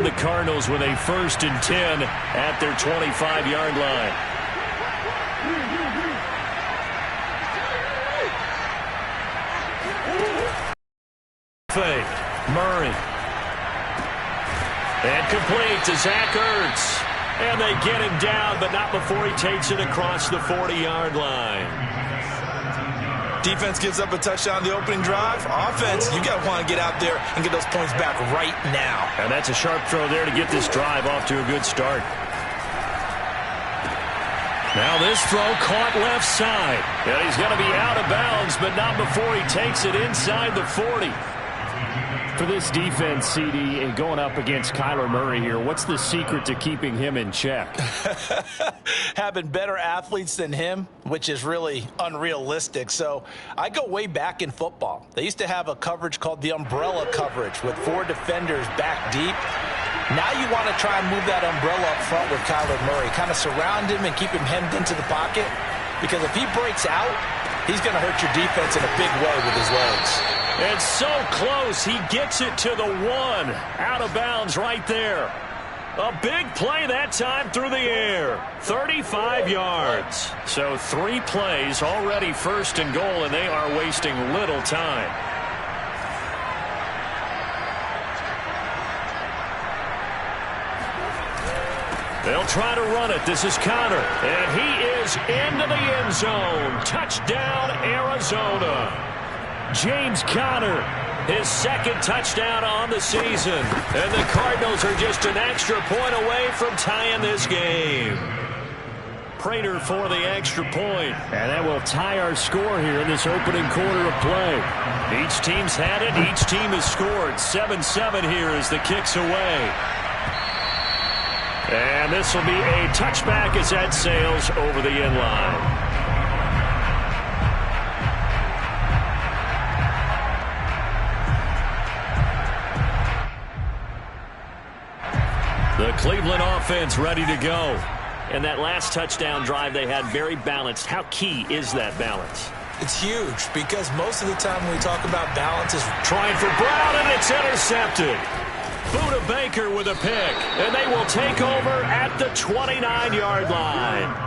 the Cardinals with a 1st and 10 at their 25-yard line. Fake. Murray. And complete to Zach Ertz. And they get him down, but not before he takes it across the 40-yard line. Defense gives up a touchdown the opening drive. Offense, you got to want to get out there and get those points back right now. And that's a sharp throw there to get this drive off to a good start. Now this throw caught left side. And he's going to be out of bounds, but not before he takes it inside the 40. For this defense, CD, and going up against Kyler Murray here, what's the secret to keeping him in check? Having better athletes than him, which is really unrealistic. So I go way back in football. They used to have a coverage called the umbrella coverage with 4 defenders back deep. Now you want to try and move that umbrella up front with Kyler Murray. Kind of surround him and keep him hemmed into the pocket. Because if he breaks out, he's going to hurt your defense in a big way with his legs. And so close, he gets it to the 1. Out of bounds right there. A big play that time through the air. 35 yards. So 3 plays already 1st and goal, and they are wasting little time. They'll try to run it. This is Conner. And he is into the end zone. Touchdown, Arizona. James Conner, his 2nd touchdown on the season. And the Cardinals are just an extra point away from tying this game. Prater for the extra point. And that will tie our score here in this opening quarter of play. Each team's had it. Each team has scored. 7-7 here as the kick's away. And this will be a touchback as that sails over the end line. The Cleveland offense ready to go. And that last touchdown drive they had very balanced. How key is that balance? It's huge because most of the time when we talk about balance is trying for Brown, and it's intercepted. Buda Baker with a pick, and they will take over at the 29-yard line.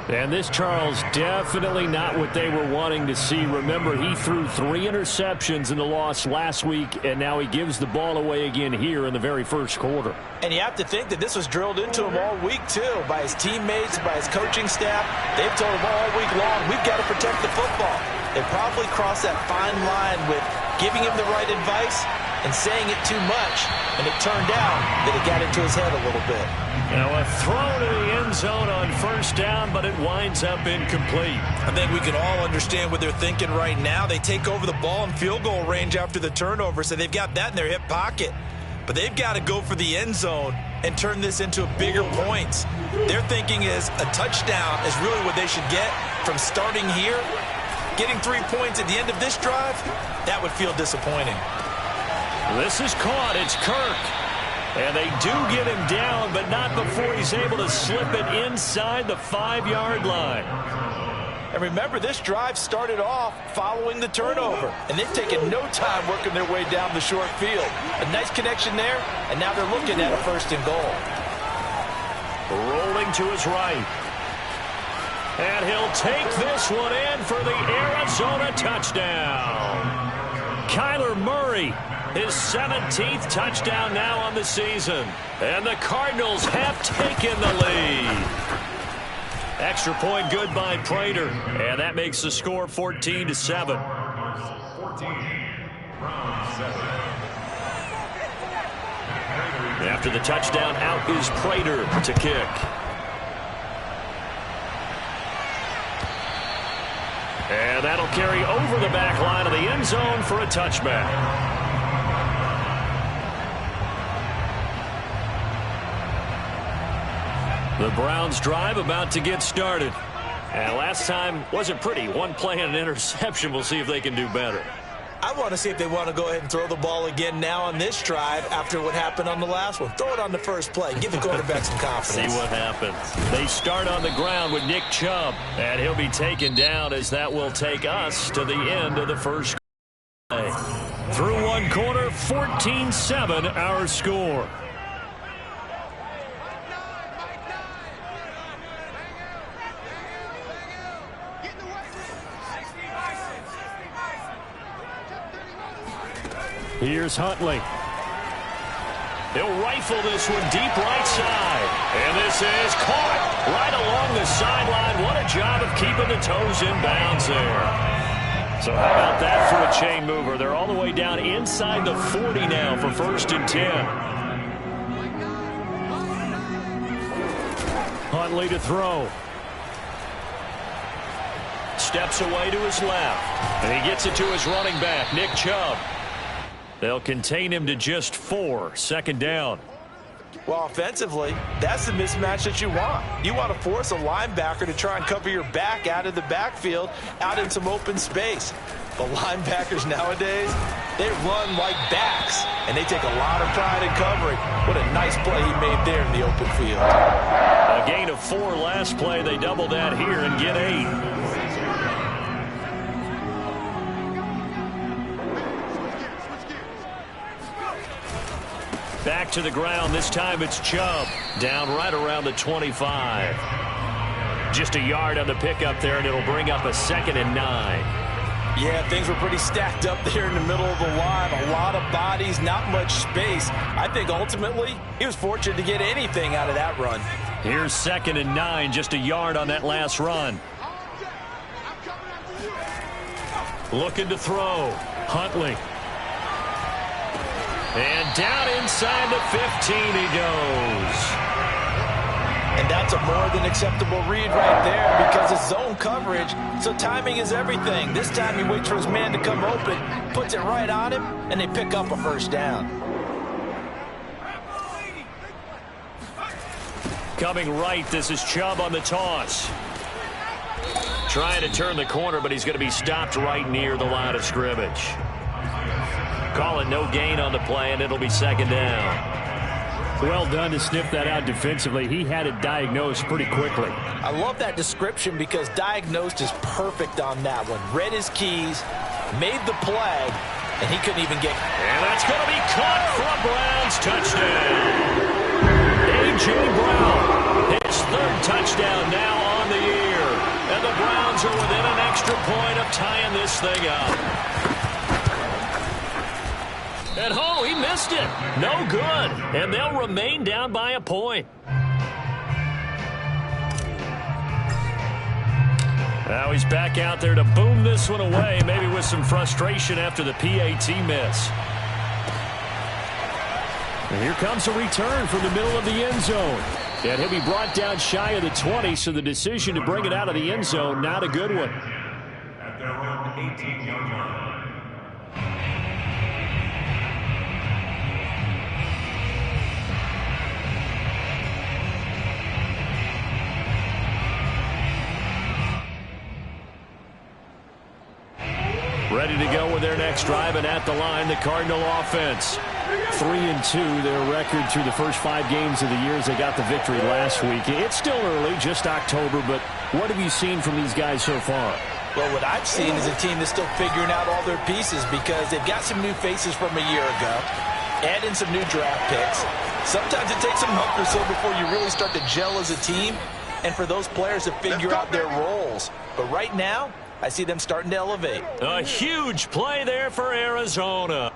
And this, Charles, definitely not what they were wanting to see. Remember, he threw 3 interceptions in the loss last week, and now he gives the ball away again here in the very first quarter. And you have to think that this was drilled into him all week, too, by his teammates, by his coaching staff. They've told him all week long, we've got to protect the football. They probably crossed that fine line with giving him the right advice and saying it too much, and it turned out that it got into his head a little bit. Now a throw to the end zone on 1st down, but it winds up incomplete. I think we can all understand what they're thinking right now. They take over the ball in field goal range after the turnover, so they've got that in their hip pocket. But they've got to go for the end zone and turn this into a bigger points. Their thinking is a touchdown is really what they should get from starting here. Getting 3 points at the end of this drive, that would feel disappointing. This is caught. It's Kirk. And they do get him down, but not before he's able to slip it inside the 5-yard line. And remember, this drive started off following the turnover. And they've taken no time working their way down the short field. A nice connection there, and now they're looking at a 1st and goal. Rolling to his right. And he'll take this one in for the Arizona touchdown. Kyler Murray, his 17th touchdown now on the season. And the Cardinals have taken the lead. Extra point good by Prater. And that makes the score 14-7. After the touchdown, out is Prater to kick. And that'll carry over the back line of the end zone for a touchback. The Browns drive about to get started. And last time wasn't pretty. 1 play and an interception. We'll see if they can do better. I want to see if they want to go ahead and throw the ball again now on this drive after what happened on the last one. Throw it on the first play. Give the quarterback some confidence. See what happens. They start on the ground with Nick Chubb. And he'll be taken down as that will take us to the end of the first play. Through 1 quarter, 14-7 our score. Here's Huntley. He'll rifle this one deep right side. And this is caught right along the sideline. What a job of keeping the toes in bounds there. So how about that for a chain mover? They're all the way down inside the 40 now for 1st and 10. Huntley to throw. Steps away to his left. And he gets it to his running back, Nick Chubb. They'll contain him to just 4. 2nd down. Well, offensively, that's the mismatch that you want. You want to force a linebacker to try and cover your back out of the backfield, out in some open space. The linebackers nowadays, they run like backs, and they take a lot of pride in covering. What a nice play he made there in the open field. A gain of 4 last play. They double that here and get 8. Back to the ground. This time it's Chubb. Down right around the 25. Just a yard on the pickup there, and it'll bring up a 2nd and 9. Yeah, things were pretty stacked up there in the middle of the line. A lot of bodies, not much space. I think ultimately he was fortunate to get anything out of that run. Here's 2nd and 9. Just a yard on that last run. Looking to throw. Huntley. And down inside the 15 he goes. And that's a more than acceptable read right there because it's zone coverage, so timing is everything. This time he waits for his man to come open, puts it right on him, and they pick up a 1st down. Coming right, this is Chubb on the toss. Trying to turn the corner, but he's going to be stopped right near the line of scrimmage. Calling no gain on the play, and it'll be 2nd down. Well done to sniff that out defensively. He had it diagnosed pretty quickly. I love that description because diagnosed is perfect on that one. Read his keys, made the play, and he couldn't even get... And that's going to be caught for a Browns touchdown. A.J. Brown, his 3rd touchdown now on the year. And the Browns are within an extra point of tying this thing up. And oh, he missed it. No good. And they'll remain down by a point. Now he's back out there to boom this one away, maybe with some frustration after the PAT miss. And here comes a return from the middle of the end zone. And he'll be brought down shy of the 20, so the decision to bring it out of the end zone, not a good one. At their own 18-yard line. Ready to go with their next drive, and at the line, the Cardinal offense. 3-2, their record through the first 5 games of the year as they got the victory last week. It's still early, just October, but what have you seen from these guys so far? Well, what I've seen is a team that's still figuring out all their pieces because they've got some new faces from a year ago, add in some new draft picks. Sometimes it takes a month or so before you really start to gel as a team and for those players to figure out their roles. But right now, I see them starting to elevate. A huge play there for Arizona.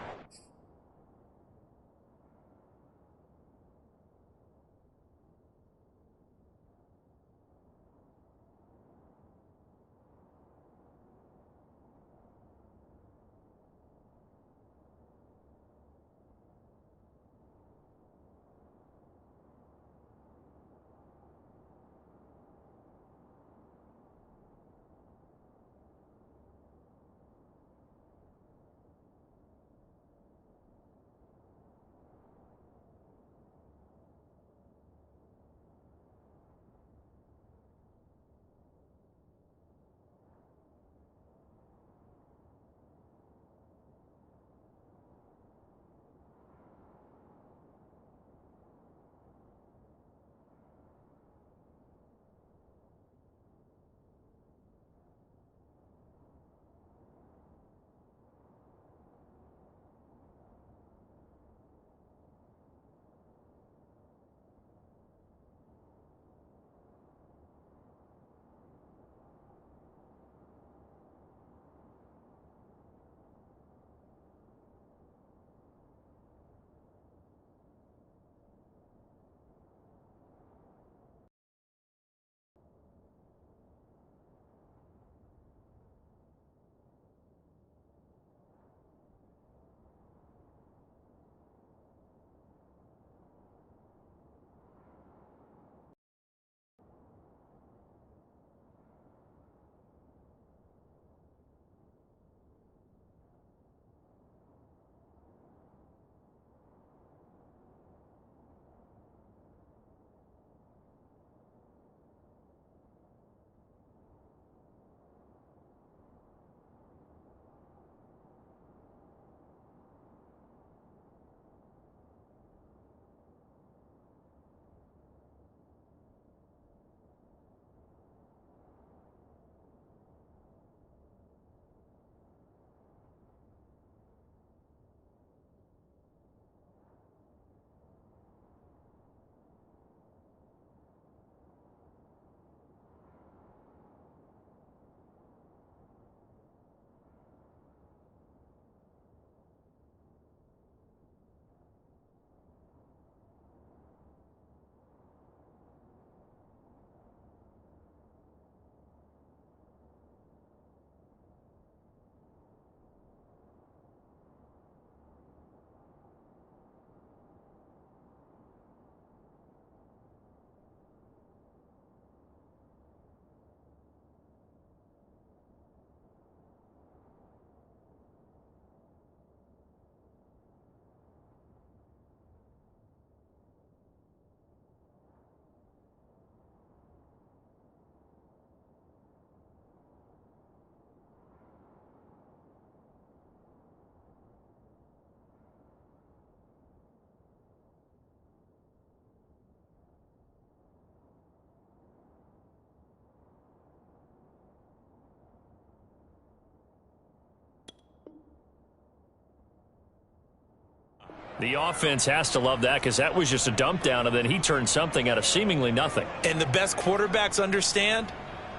The offense has to love that because that was just a dump down, and then he turned something out of seemingly nothing. And the best quarterbacks understand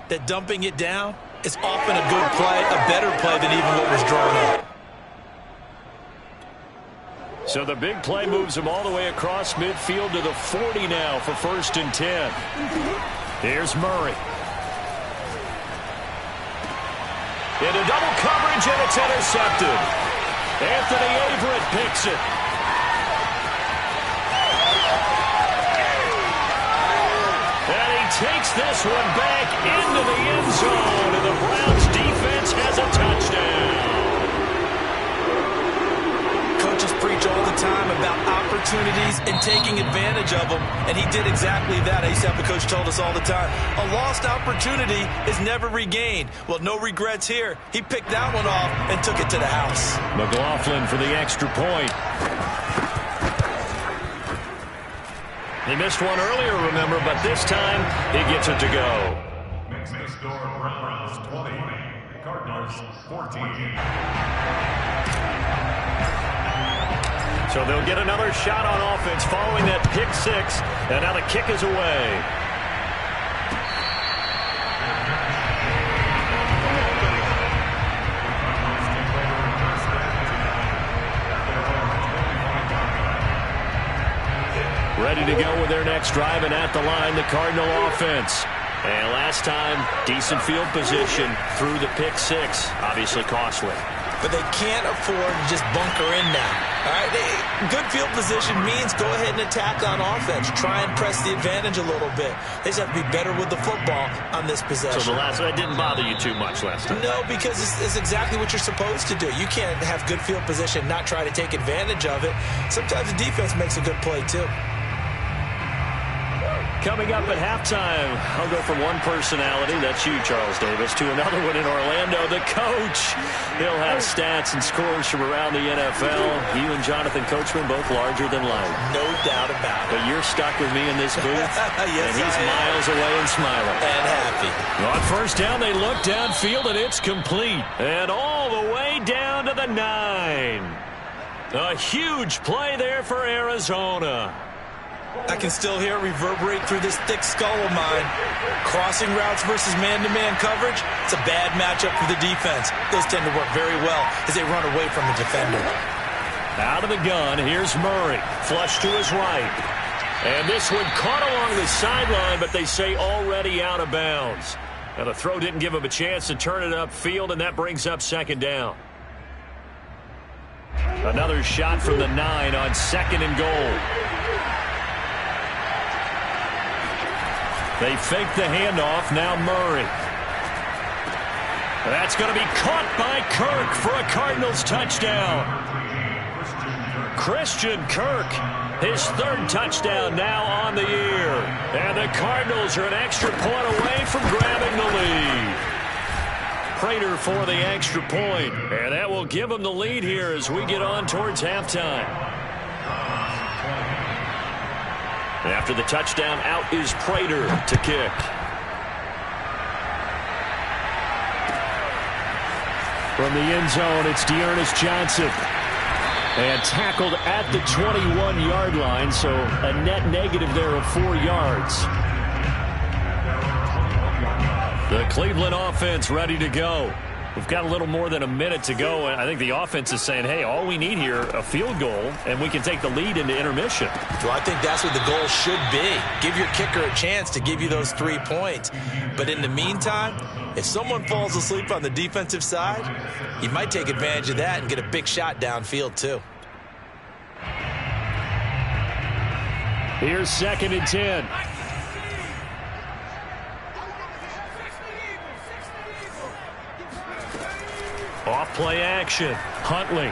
that dumping it down is often a good play, a better play than even what was drawn up. So the big play moves him all the way across midfield to the 40 now for 1st and 10. Here's Murray. Into double coverage, and it's intercepted. Anthony Averett picks it. And he takes this one back into the end zone, and the Browns defense has a touchdown. Coaches preach all the time about opportunities and taking advantage of them, and he did exactly that. I used to have a coach told us all the time, a lost opportunity is never regained. Well, no regrets here. He picked that one off and took it to the house. McLaughlin for the extra point. He missed one earlier, remember, but this time he gets it to go. Next door, Browns 20, Cardinals 14. So they'll get another shot on offense following that pick six, and now the kick is away. Ready to go with their next drive, and at the line, the Cardinal offense. And last time, decent field position through the pick six, obviously costly. But they can't afford to just bunker in now. All right, good field position means go ahead and attack on offense. Try and press the advantage a little bit. They just have to be better with the football on this possession. So that didn't bother you too much last time? No, because it's exactly what you're supposed to do. You can't have good field position, not try to take advantage of it. Sometimes the defense makes a good play, too. Coming up at halftime, I'll go from one personality, that's you, Charles Davis, to another one in Orlando, the coach. He'll have stats and scores from around the NFL. You and Jonathan Coachman both larger than life. No doubt about it. But you're stuck with me in this booth, yes, and he's miles away and smiling. And happy. On first down, they look downfield, and it's complete. And all the way down to the 9. A huge play there for Arizona. I can still hear it reverberate through this thick skull of mine. Crossing routes versus man-to-man coverage, it's a bad matchup for the defense. Those tend to work very well as they run away from the defender. Out of the gun, here's Murray. Flush to his right. And this one caught along the sideline, but they say already out of bounds. Now the throw didn't give him a chance to turn it upfield, and that brings up 2nd down. Another shot from the 9 on 2nd and goal. They fake the handoff, now Murray. That's going to be caught by Kirk for a Cardinals touchdown. Christian Kirk, his 3rd touchdown now on the year. And the Cardinals are an extra point away from grabbing the lead. Prater for the extra point, and that will give them the lead here as we get on towards halftime. After the touchdown, out is Prater to kick. From the end zone, it's Dearness Johnson. And tackled at the 21-yard line, so a net negative there of 4 yards. The Cleveland offense ready to go. We've got a little more than a minute to go, and I think the offense is saying, hey, all we need here, a field goal, and we can take the lead into intermission. Well, I think that's what the goal should be. Give your kicker a chance to give you those 3 points. But in the meantime, if someone falls asleep on the defensive side, you might take advantage of that and get a big shot downfield, too. Here's 2nd and 10. Off-play action. Huntley.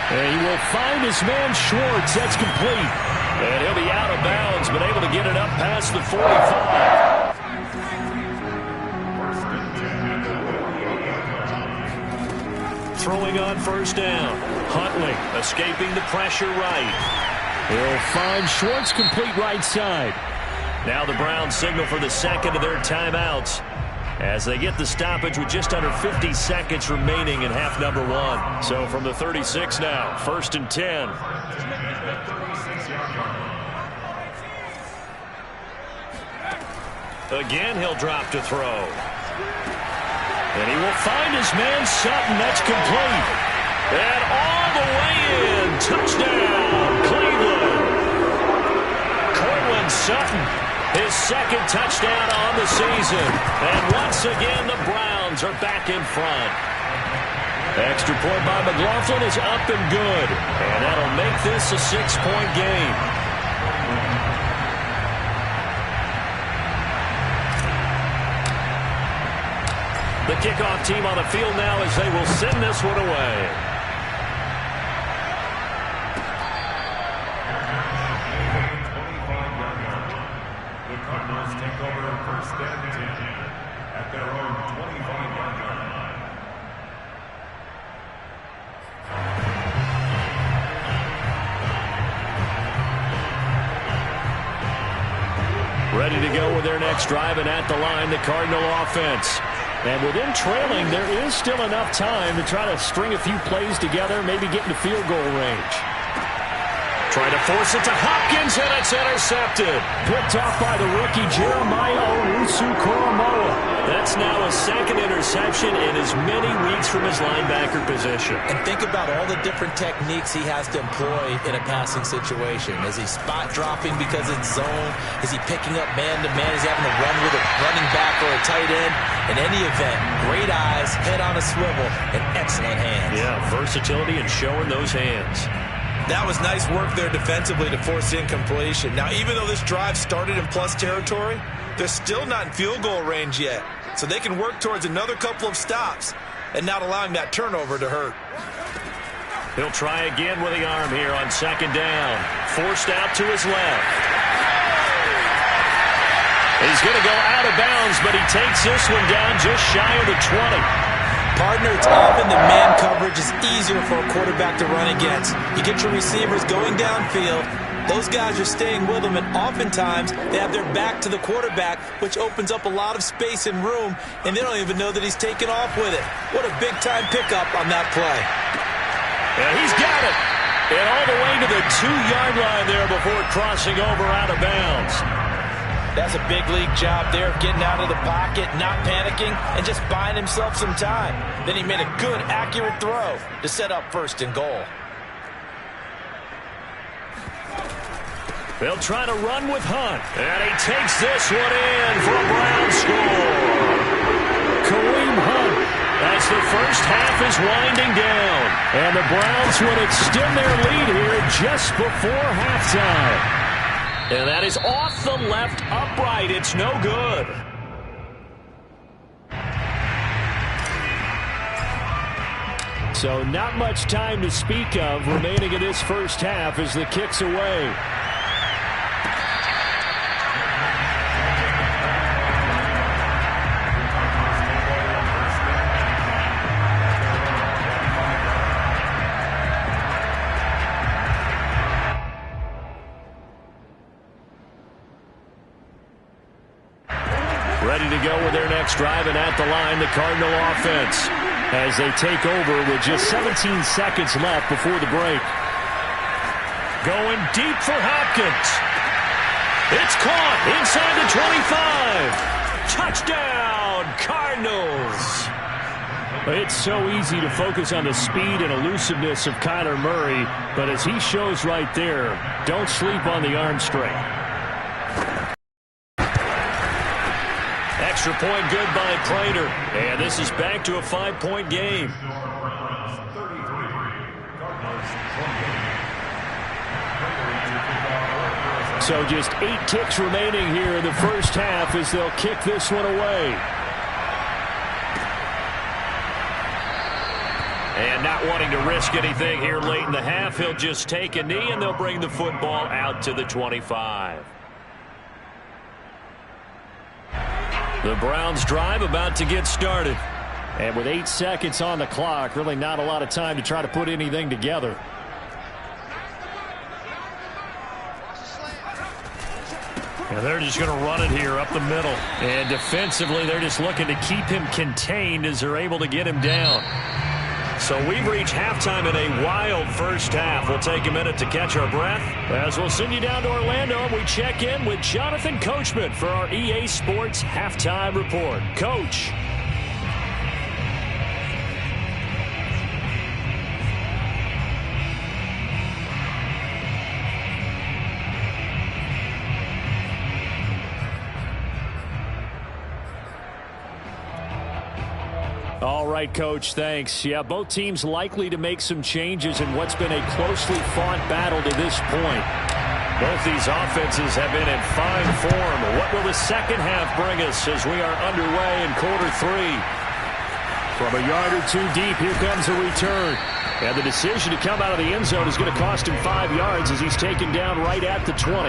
And he will find his man Schwartz. That's complete. And he'll be out of bounds, but able to get it up past the 45. Throwing on 1st down. Huntley escaping the pressure right. He'll find Schwartz complete right side. Now the Browns signal for the 2nd of their timeouts. as they get the stoppage with just under 50 seconds remaining in half number one. So from the 36 now, 1st and 10. Again, he'll drop to throw. And he will find his man Sutton. That's complete. And all the way in. Touchdown, Cleveland. Courtland Sutton, his 2nd touchdown on the season. And once again, the Browns are back in front. Extra point by McLaughlin is up and good. And that'll make this a 6-point game. The kickoff team on the field now as they will send this one away. The Cardinals take over 1st and 10 at their own 25-yard line. Ready to go with their next drive, and at the line, the Cardinal offense. And with them trailing, there is still enough time to try to string a few plays together, maybe get into field goal range. Trying to force it to Hopkins, and it's intercepted. Picked off by the rookie Jeremiah Owusu-Koramoah. That's now his 2nd interception in as many weeks from his linebacker position. And think about all the different techniques he has to employ in a passing situation. Is he spot dropping because it's zone? Is he picking up man-to-man? Is he having to run with a running back or a tight end? In any event, great eyes, head on a swivel, and excellent hands. Yeah, versatility and showing those hands. That was nice work there defensively to force incompletion. Now, even though this drive started in plus territory, they're still not in field goal range yet. So they can work towards another couple of stops and not allowing that turnover to hurt. He'll try again with the arm here on 2nd down. Forced out to his left. He's going to go out of bounds, but he takes this one down just shy of the 20. Partner, it's often the man coverage is easier for a quarterback to run against. You get your receivers going downfield. Those guys are staying with them, and oftentimes they have their back to the quarterback, which opens up a lot of space and room, and they don't even know that he's taken off with it. What a big-time pickup on that play. Yeah, he's got it. And all the way to the 2-yard line there before crossing over out of bounds. That's a big league job there of getting out of the pocket, not panicking, and just buying himself some time. Then he made a good, accurate throw to set up 1st and goal. They'll try to run with Hunt. And he takes this one in for a Brown score. Kareem Hunt, as the first half is winding down. And the Browns will extend their lead here just before halftime. And that is off the left upright. It's no good. So not much time to speak of remaining in this first half as the kick's away. Ready to go with their next drive, and at the line, the Cardinal offense, as they take over with just 17 seconds left before the break. Going deep for Hopkins. It's caught inside the 25. Touchdown, Cardinals. It's so easy to focus on the speed and elusiveness of Kyler Murray, but as he shows right there, don't sleep on the arm strength. Extra point good by Prater. And this is back to a 5-point game. So just 8 ticks remaining here in the first half as they'll kick this one away. And not wanting to risk anything here late in the half, he'll just take a knee and they'll bring the football out to the 25. The Browns drive about to get started. And with 8 seconds on the clock, really not a lot of time to try to put anything together. And And they're just going to run it here up the middle. And defensively, they're just looking to keep him contained as they're able to get him down. So we've reached halftime in a wild first half. We'll take a minute to catch our breath as we'll send you down to Orlando and we check in with Jonathan Coachman for our EA Sports Halftime Report. Coach. All right, Coach, thanks. Yeah, both teams likely to make some changes in what's been a closely fought battle to this point. Both these offenses have been in fine form. What will the second half bring us as we are underway in quarter three? From a yard or two deep, here comes a return. And the decision to come out of the end zone is going to cost him 5 yards as he's taken down right at the 20.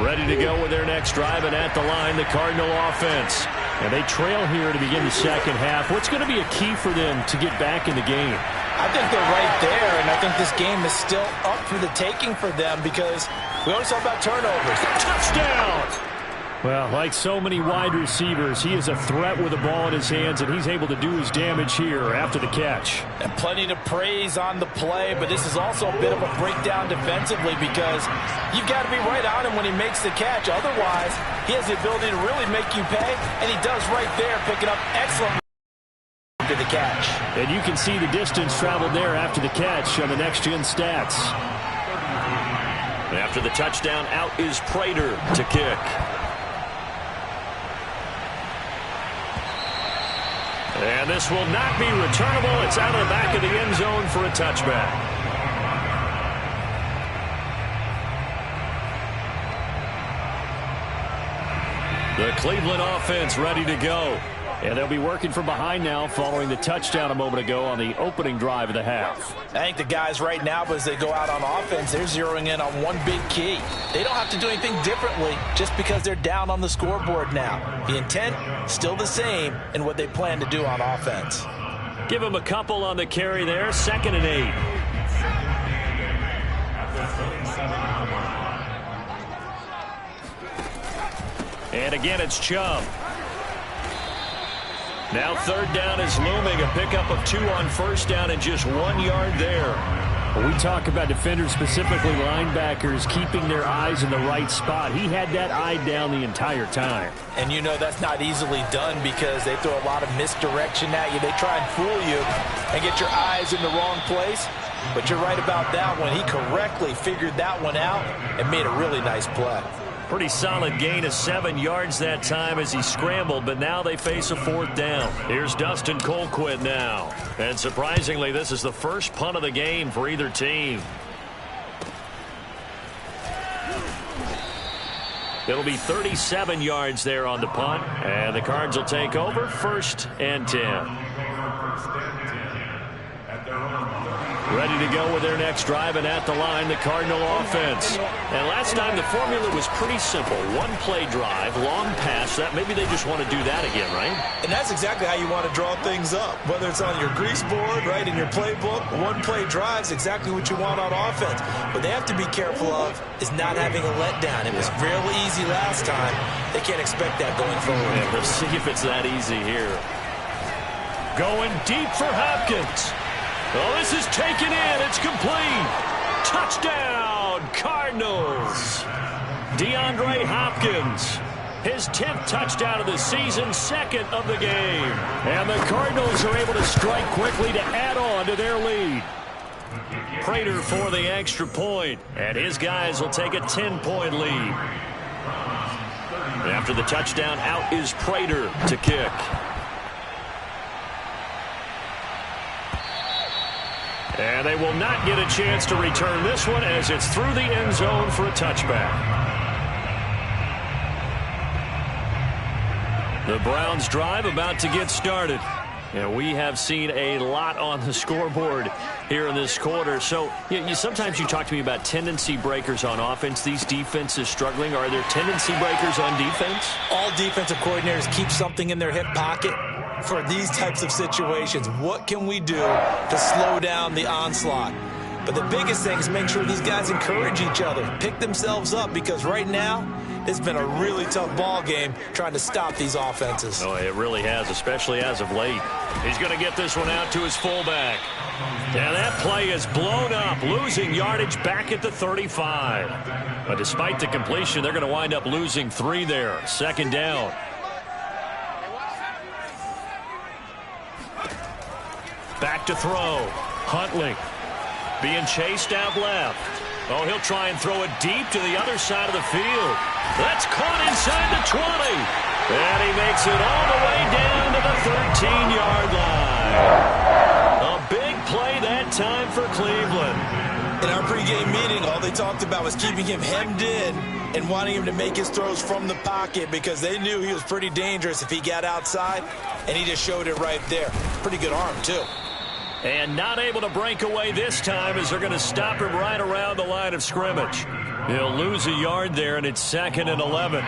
Ready to go with their next drive, and at the line, the Cardinal offense. And they trail here to begin the second half. What's going to be a key for them to get back in the game? I think they're right there, and I think this game is still up for the taking for them because we always talk about turnovers. Touchdown! Well, like so many wide receivers, he is a threat with the ball in his hands, and he's able to do his damage here after the catch. And plenty to praise on the play, but this is also a bit of a breakdown defensively because you've got to be right on him when he makes the catch. Otherwise, he has the ability to really make you pay, and he does right there, picking up excellent to the catch. And you can see the distance traveled there after the catch on the next-gen stats. After the touchdown, out is Prater to kick. And this will not be returnable. It's out of the back of the end zone for a touchback. The Cleveland offense ready to go. And they'll be working from behind now following the touchdown a moment ago on the opening drive of the half. I think the guys right now, as they go out on offense, they're zeroing in on one big key. They don't have to do anything differently just because they're down on the scoreboard now. The intent, still the same in what they plan to do on offense. Give them a couple on the carry there, 2nd and 8. And again, it's Chubb. Now 3rd down is looming, a pickup of 2 on 1st down and just 1 yard there. When we talk about defenders, specifically linebackers, keeping their eyes in the right spot, he had that eye down the entire time. And you know that's not easily done because they throw a lot of misdirection at you. They try and fool you and get your eyes in the wrong place. But you're right about that one. He correctly figured that one out and made a really nice play. Pretty solid gain of 7 yards that time as he scrambled, but now they face a 4th down. Here's Dustin Colquitt now. And surprisingly, this is the first punt of the game for either team. It'll be 37 yards there on the punt, and the Cards will take over 1st and 10. Ready to go with their next drive, and at the line, the Cardinal offense. And last time, the formula was pretty simple. One-play drive, long pass. That maybe they just want to do that again, right? And that's exactly how you want to draw things up. Whether it's on your grease board, right, in your playbook, one-play drive is exactly what you want on offense. What they have to be careful of is not having a letdown. It was real easy last time. They can't expect that going forward. Yeah, we'll see if it's that easy here. Going deep for Hopkins. Oh, this is taken in. It's complete. Touchdown, Cardinals. DeAndre Hopkins. His 10th touchdown of the season, 2nd of the game. And the Cardinals are able to strike quickly to add on to their lead. Prater for the extra point. And his guys will take a 10-point lead. After the touchdown, out is Prater to kick. And they will not get a chance to return this one as it's through the end zone for a touchback. The Browns drive about to get started. And we have seen a lot on the scoreboard here in this quarter. So sometimes you talk to me about tendency breakers on offense. These defenses struggling. Are there tendency breakers on defense? All defensive coordinators keep something in their hip pocket for these types of situations. What can we do to slow down the onslaught? But the biggest thing is make sure these guys encourage each other, pick themselves up, because right now it's been a really tough ball game trying to stop these offenses. Oh, it really has, especially as of late. He's going to get this one out to his fullback. And that play is blown up, losing yardage back at the 35. But despite the completion, they're going to wind up losing 3 there. Second down. Back to throw. Huntley being chased out left. Oh, he'll try and throw it deep to the other side of the field. That's caught inside the 20. And he makes it all the way down to the 13-yard line. A big play that time for Cleveland. In our pregame meeting, all they talked about was keeping him hemmed in and wanting him to make his throws from the pocket because they knew he was pretty dangerous if he got outside, and he just showed it right there. Pretty good arm, too. And not able to break away this time as they're going to stop him right around the line of scrimmage. He'll lose a yard there, and it's 2nd and 11.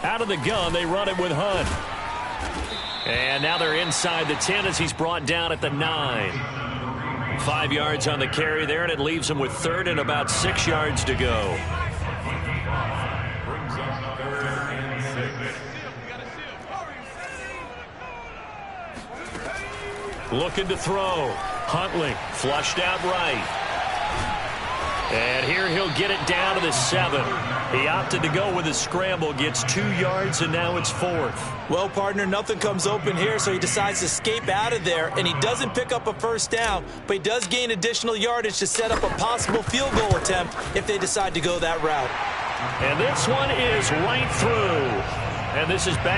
Out of the gun, they run it with Hunt. And now they're inside the 10 as he's brought down at the 9. 5 yards on the carry there, and it leaves him with 3rd and about 6 yards to go. Looking to throw. Huntley flushed out right. And here he'll get it down to the 7. He opted to go with a scramble, gets 2 yards, and now it's 4th. Well, partner, nothing comes open here, so he decides to escape out of there, and he doesn't pick up a first down, but he does gain additional yardage to set up a possible field goal attempt if they decide to go that route. And this one is right through. And this is back